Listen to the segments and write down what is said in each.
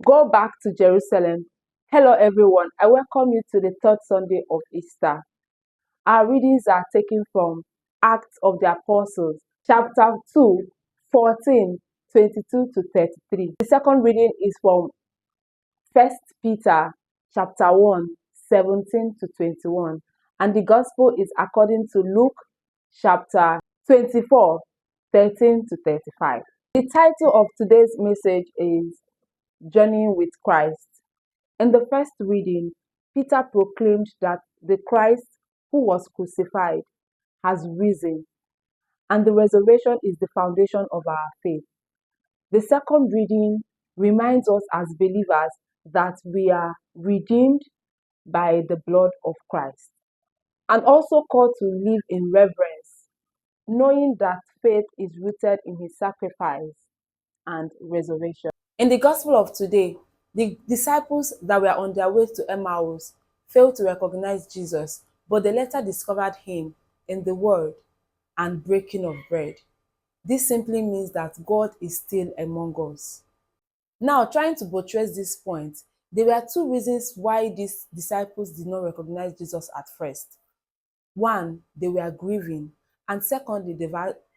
Go back to Jerusalem. Hello everyone, I welcome you to the third Sunday of Easter. Our readings are taken from Acts of the Apostles, chapter 2, 14, 22 to 33. The second reading is from 1 Peter chapter 1, 17 to 21. And the Gospel is according to Luke chapter 24, 13 to 35. The title of today's message is Journeying with Christ. In the first reading, Peter proclaimed that the Christ who was crucified has risen, and the resurrection is the foundation of our faith. The second reading reminds us as believers that we are redeemed by the blood of Christ, and also called to live in reverence, knowing that faith is rooted in his sacrifice and resurrection. In the Gospel of today, the disciples that were on their way to Emmaus failed to recognize Jesus, but they later discovered him in the word and breaking of bread. This simply means that God is still among us. Now, trying to buttress this point, there were two reasons why these disciples did not recognize Jesus at first. One, they were grieving, and secondly,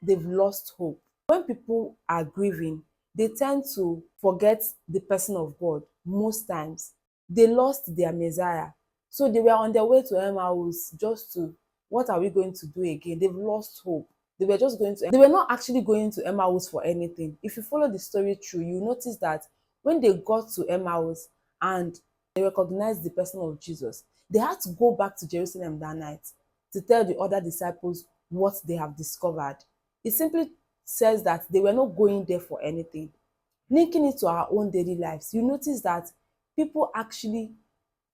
they've lost hope. When people are grieving, they tend to forget the person of God most times. They lost their Messiah. So they were on their way to Emmaus just to, what are we going to do again? They've lost hope. They were not actually going to Emmaus for anything. If you follow the story through, you notice that when they got to Emmaus and they recognized the person of Jesus, they had to go back to Jerusalem that night to tell the other disciples what they have discovered. It simply says that they were not going there for anything. Linking it to our own daily lives, you notice that people actually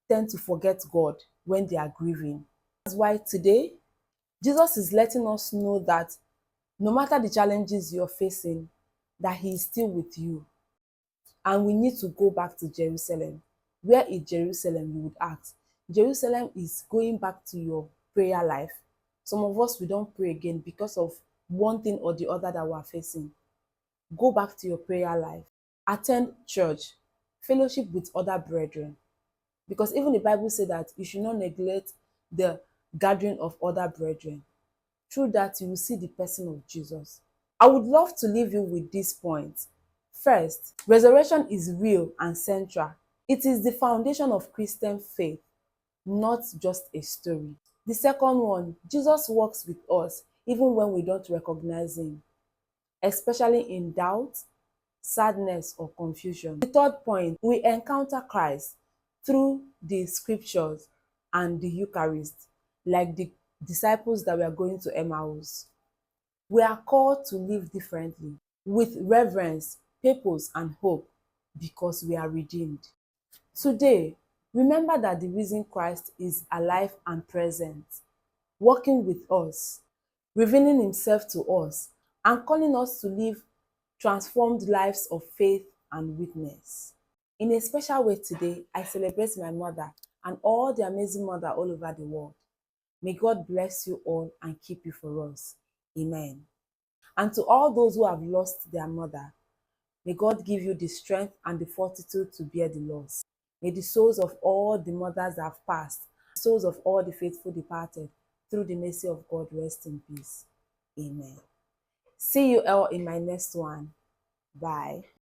tend to forget God when they are grieving. That's why today, Jesus is letting us know that no matter the challenges you're facing, that he is still with you. And we need to go back to Jerusalem. Where is Jerusalem, you would ask? Jerusalem is going back to your prayer life. Some of us, we don't pray again because of one thing or the other that we're facing. Go back to your prayer life. Attend church. Fellowship with other brethren. Because even the Bible said that you should not neglect the gathering of other brethren. Through that, you will see the person of Jesus. I would love to leave you with this point. First, resurrection is real and central. It is the foundation of Christian faith, not just a story. The second one, Jesus walks with us even when we don't recognize him, especially in doubt, sadness, or confusion. The third point, we encounter Christ through the scriptures and the Eucharist, like the disciples that were going to Emmaus. We are called to live differently, with reverence, purpose, and hope, because we are redeemed. Today, remember that the risen Christ is alive and present, working with us, revealing himself to us, and calling us to live transformed lives of faith and witness. In a special way today, I celebrate my mother and all the amazing mothers all over the world. May God bless you all and keep you for us. Amen. And to all those who have lost their mother, may God give you the strength and the fortitude to bear the loss. May the souls of all the mothers that have passed, the souls of all the faithful departed, through the mercy of God, rest in peace. Amen. See you all in my next one. Bye.